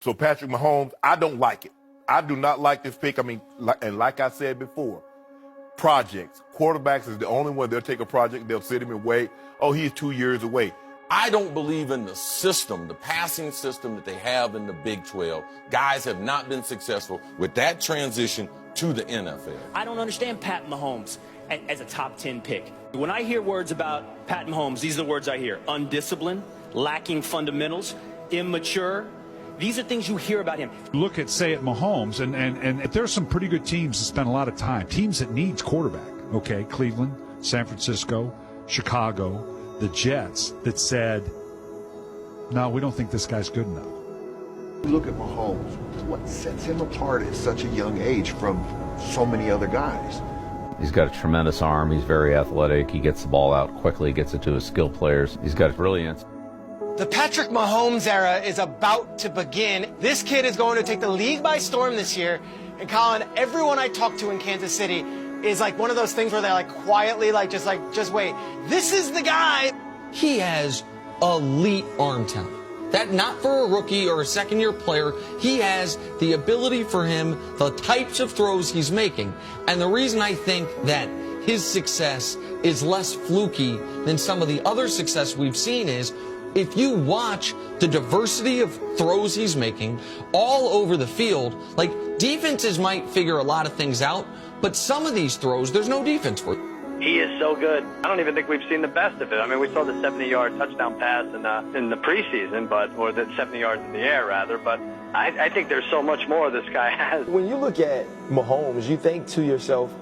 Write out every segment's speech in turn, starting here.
So Patrick Mahomes, I don't like it. I do not like this pick. I mean, like I said before, projects. Quarterbacks is the only one. They'll take a project, they'll sit him and wait. Oh, he's 2 years away. I don't believe in the system, the passing system that they have in the Big 12. Guys have not been successful with that transition to the NFL. I don't understand Pat Mahomes as a top 10 pick. When I hear words about Pat Mahomes, these are the words I hear: undisciplined, lacking fundamentals, immature. These are things you hear about him. Look at, say, at Mahomes, and there's some pretty good teams that spend a lot of time. Teams that needs quarterback, okay? Cleveland, San Francisco, Chicago, the Jets, that said, no, we don't think this guy's good enough. Look at Mahomes. What sets him apart at such a young age from so many other guys? He's got a tremendous arm. He's very athletic. He gets the ball out quickly, gets it to his skilled players. He's got brilliance. The Patrick Mahomes era is about to begin. This kid is going to take the league by storm this year. And Colin, everyone I talk to in Kansas City is like one of those things where they're like quietly just wait. This is the guy. He has elite arm talent. That not for a rookie or a second-year player. He has the ability for him, the types of throws he's making. And the reason I think that his success is less fluky than some of the other success we've seen is, if you watch the diversity of throws he's making all over the field, like, defenses might figure a lot of things out, but some of these throws, there's no defense for. He is so good. I don't even think we've seen the best of it. I mean, we saw the 70-yard touchdown pass in the preseason, or the 70 yards in the air, rather. But I think there's so much more this guy has. When you look at Mahomes, you think to yourself,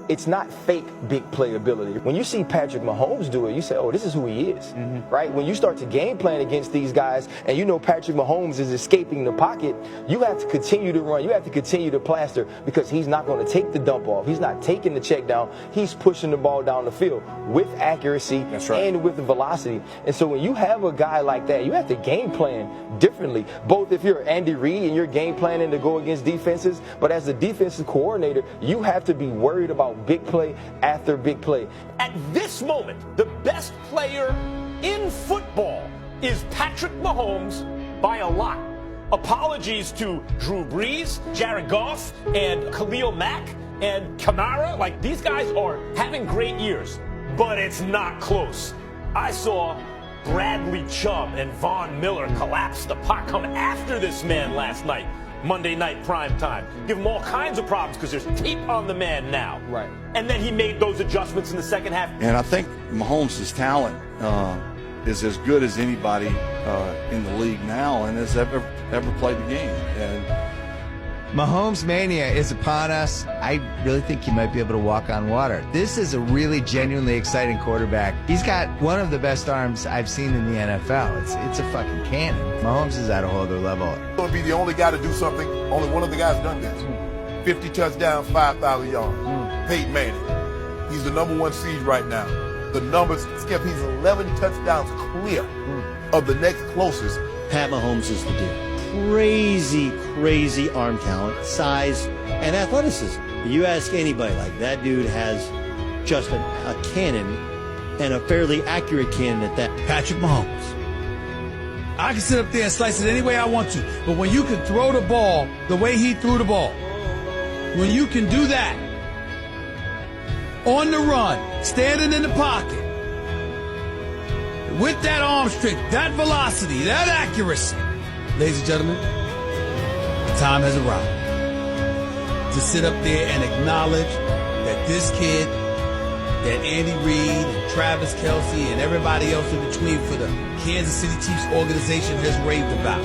it's not fake big play ability. When you see Patrick Mahomes do it, you say, oh, this is who he is, right? When you start to game plan against these guys and you know Patrick Mahomes is escaping the pocket, you have to continue to run. You have to continue to plaster because he's not going to take the dump off. He's not taking the check down. He's pushing the ball down the field with accuracy and with the velocity. And so when you have a guy like that, you have to game plan differently, both if you're Andy Reid and you're game planning to go against defenses, but as a defensive coordinator, you have to be worried about big play after big play. At this moment, the best player in football is Patrick Mahomes by a lot. Apologies to Drew Brees, Jared Goff, and Khalil Mack, and Kamara. Like, these guys are having great years, but it's not close. I saw Bradley Chubb and Von Miller collapse the pot, come after this man last night. Monday night prime time. Give him all kinds of problems because there's tape on the man now. Right. And then he made those adjustments in the second half. And I think Mahomes' talent is as good as anybody in the league now and has ever played the game. And Mahomes mania is upon us. I really think he might be able to walk on water. This is a really genuinely exciting quarterback. He's got one of the best arms I've seen in the NFL. It's a fucking cannon. Mahomes is at a whole other level. He's going to be the only guy to do something. Only one of the guys done this. 50 touchdowns, 5,000 yards. Peyton Manning. He's the #1 seed right now. The numbers, Skip, he's 11 touchdowns clear of the next closest. Pat Mahomes is the deal. Crazy arm talent, size, and athleticism. You ask anybody, like, that dude has just a cannon, and a fairly accurate cannon at that. Patrick Mahomes. I can sit up there and slice it any way I want to, but when you can throw the ball the way he threw the ball, when you can do that, on the run, standing in the pocket, with that arm strength, that velocity, that accuracy, ladies and gentlemen, the time has arrived to sit up there and acknowledge that this kid, that Andy Reid and Travis Kelce and everybody else in between for the Kansas City Chiefs organization has raved about,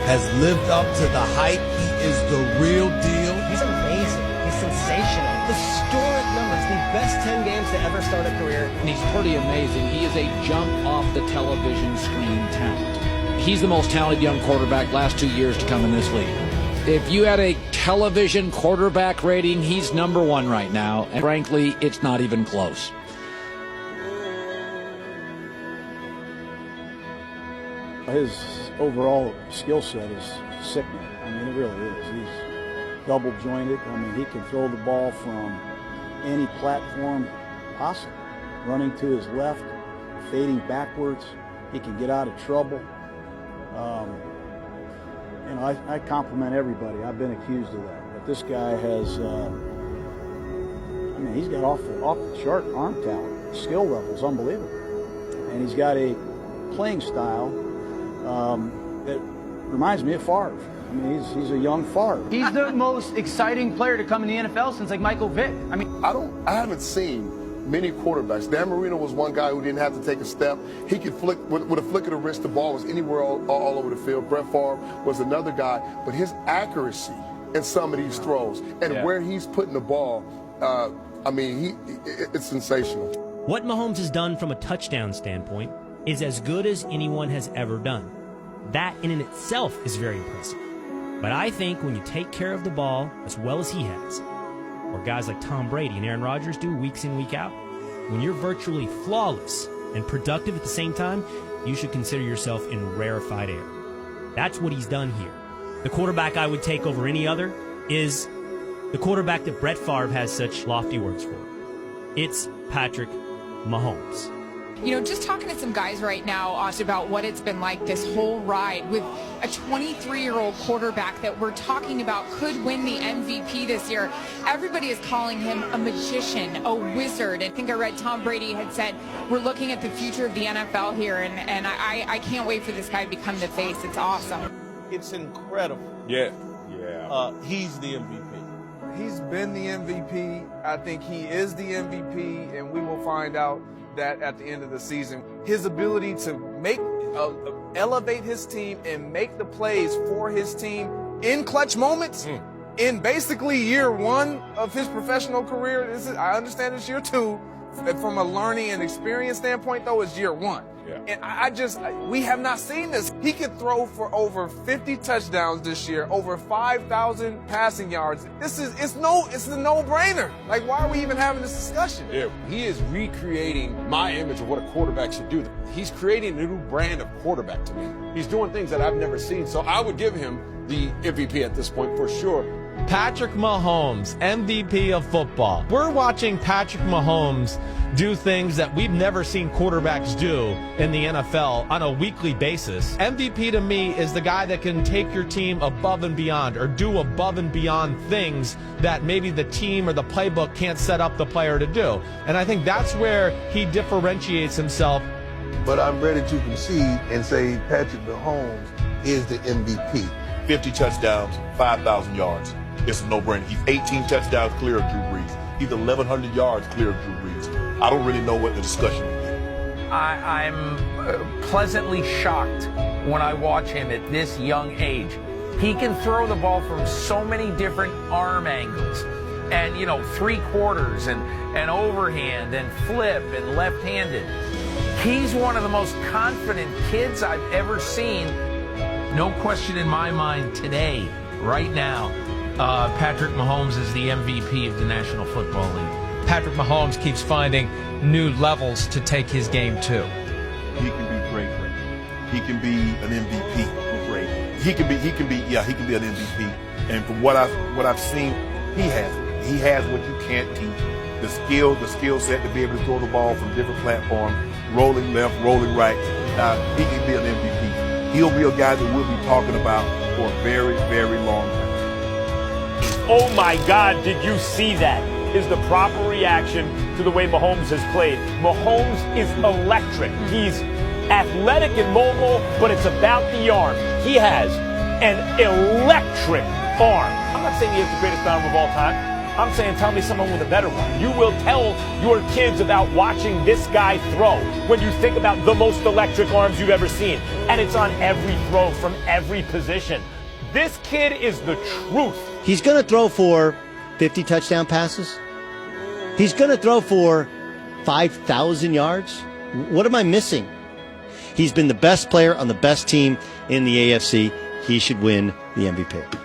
has lived up to the hype. He is the real deal. He's amazing. He's sensational. Historic numbers. The best 10 games to ever start a career. And he's pretty amazing. He is a jump off the television screen talent. He's the most talented young quarterback last 2 years to come in this league. If you had a television quarterback rating, he's #1 right now. And frankly, it's not even close. His overall skill set is sickening. I mean, it really is. He's double jointed. I mean, he can throw the ball from any platform possible. Running to his left, fading backwards. He can get out of trouble. You know, I compliment everybody. I've been accused of that. But this guy has, I mean, he's got off the chart arm talent. Skill level is unbelievable. And he's got a playing style that reminds me of Favre. I mean, he's a young Favre. He's the most exciting player to come in the NFL since, like, Michael Vick. I mean, I haven't seen many quarterbacks. Dan Marino was one guy who didn't have to take a step. He could flick with a flick of the wrist. The ball was anywhere all over the field. Brett Favre was another guy, but his accuracy in some of these throws and where he's putting the ball, I mean, it's sensational. What Mahomes has done from a touchdown standpoint is as good as anyone has ever done. That in and itself is very impressive. But I think when you take care of the ball as well as he has, or guys like Tom Brady and Aaron Rodgers do weeks in, week out, when you're virtually flawless and productive at the same time, you should consider yourself in rarefied air. That's what he's done here. The quarterback I would take over any other is the quarterback that Brett Favre has such lofty words for. It's Patrick Mahomes. You know, just talking to some guys right now, Austin, about what it's been like this whole ride with a 23-year-old quarterback that we're talking about could win the MVP this year. Everybody is calling him a magician, a wizard. I think I read Tom Brady had said, we're looking at the future of the NFL here, and I can't wait for this guy to become the face. It's awesome. It's incredible. Yeah. He's the MVP. He's been the MVP. I think he is the MVP, and we will find out that at the end of the season. His ability to elevate his team and make the plays for his team in clutch moments in basically year one of his professional career. I understand it's year two. From a learning and experience standpoint, though, it's year one. And we have not seen this. He could throw for over 50 touchdowns this year, over 5,000 passing yards. It's a no-brainer. Like, why are we even having this discussion? Yeah, he is recreating my image of what a quarterback should do. He's creating a new brand of quarterback to me. He's doing things that I've never seen. So I would give him the MVP at this point for sure. Patrick Mahomes, MVP of football. We're watching Patrick Mahomes do things that we've never seen quarterbacks do in the NFL on a weekly basis. MVP to me is the guy that can take your team above and beyond, or do above and beyond things that maybe the team or the playbook can't set up the player to do. And I think that's where he differentiates himself. But I'm ready to concede and say Patrick Mahomes is the MVP. 50 touchdowns, 5,000 yards. It's a no-brainer. He's 18 touchdowns clear of Drew Brees. He's 1,100 yards clear of Drew Brees. I don't really know what the discussion is. I'm pleasantly shocked when I watch him at this young age. He can throw the ball from so many different arm angles. And, you know, three-quarters and overhand and flip and left-handed. He's one of the most confident kids I've ever seen. No question in my mind today, right now, Patrick Mahomes is the MVP of the National Football League. Patrick Mahomes keeps finding new levels to take his game to. He can be great. He can be an MVP. Great. He can be an MVP. And from what I've seen, he has what you can't teach. The skill set to be able to throw the ball from different platforms, rolling left, rolling right. He can be an MVP. He'll be a guy that we'll be talking about for a very, very long time. Oh my God, did you see that? Is the proper reaction to the way Mahomes has played. Mahomes is electric. He's athletic and mobile, but it's about the arm. He has an electric arm. I'm not saying he has the greatest arm of all time. I'm saying tell me someone with a better one. You will tell your kids about watching this guy throw when you think about the most electric arms you've ever seen. And it's on every throw from every position. This kid is the truth. He's going to throw for 50 touchdown passes. He's going to throw for 5,000 yards. What am I missing? He's been the best player on the best team in the AFC. He should win the MVP.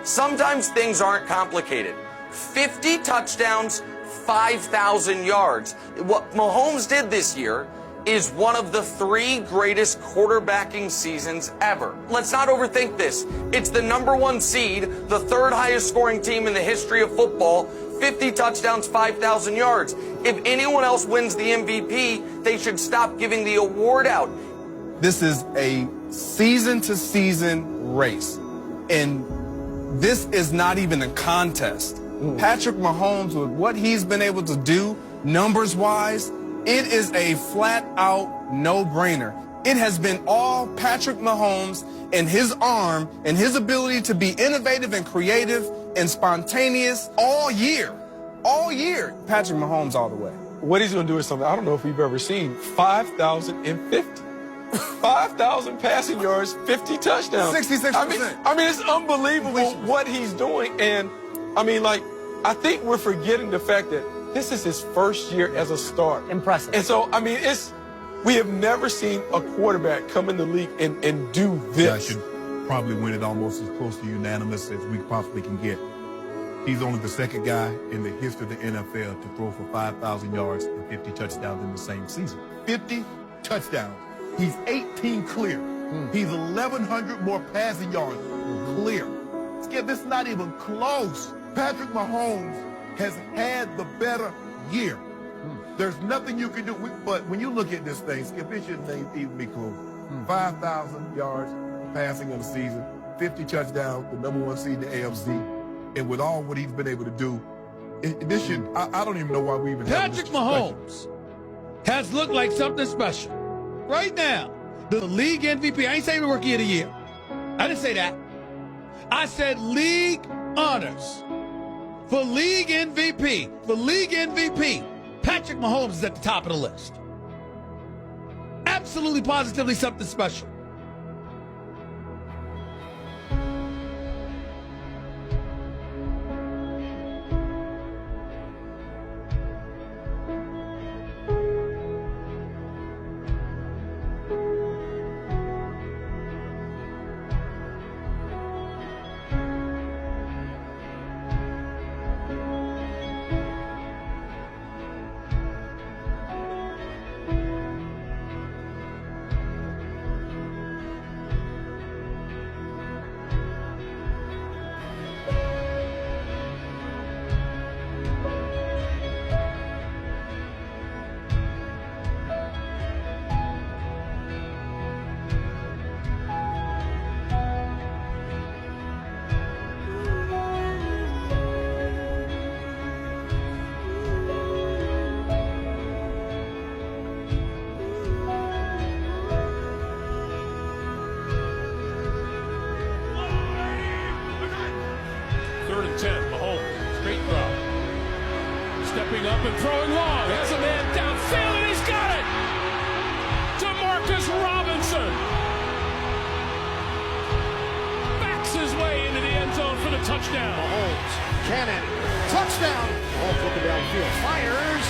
Sometimes things aren't complicated. 50 touchdowns, 5,000 yards. What Mahomes did this year is one of the 3 greatest quarterbacking seasons ever. Let's not overthink this. It's the #1 seed, the 3rd highest scoring team in the history of football, 50 touchdowns, 5,000 yards. If anyone else wins the MVP, they should stop giving the award out. this is a season-to-season race. And this is not even a contest. Patrick Mahomes, with what he's been able to do numbers-wise, it is a flat-out no-brainer. It has been all Patrick Mahomes and his arm and his ability to be innovative and creative and spontaneous all year. All year. Patrick Mahomes all the way. What he's going to do is something I don't know if we've ever seen. 5,050. 5,000 passing yards, 50 touchdowns. 66%. I mean, it's unbelievable what he's doing. And, I think we're forgetting the fact that this is his first year as a starter. Impressive. And so, we have never seen a quarterback come in the league and do this. I should probably win it almost as close to unanimous as we possibly can get. He's only the second guy in the history of the NFL to throw for 5,000 yards and 50 touchdowns in the same season. 50 touchdowns. He's 18 clear. He's 1,100 more passing yards clear. Skip, this is not even close. Patrick Mahomes has had the better year. There's nothing you can do. But when you look at this thing, Skip, it shouldn't even be close. 5,000 yards passing in the season, 50 touchdowns, the #1 seed in the AFC. And with all what he's been able to do, this should, I don't even know why we even have this Patrick Mahomes has looked like something special. Right now, the league MVP, I ain't saying the rookie of the year. I didn't say that. I said league honors. For league MVP, Patrick Mahomes is at the top of the list. Absolutely, positively something special. Stepping up and throwing long. Has a man downfield, and he's got it! DeMarcus Robinson backs his way into the end zone for the touchdown. Mahomes, cannon, touchdown! Mahomes looking downfield, fires,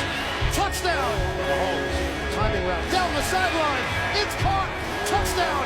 touchdown! Mahomes, timing route, down the sideline, it's caught, touchdown!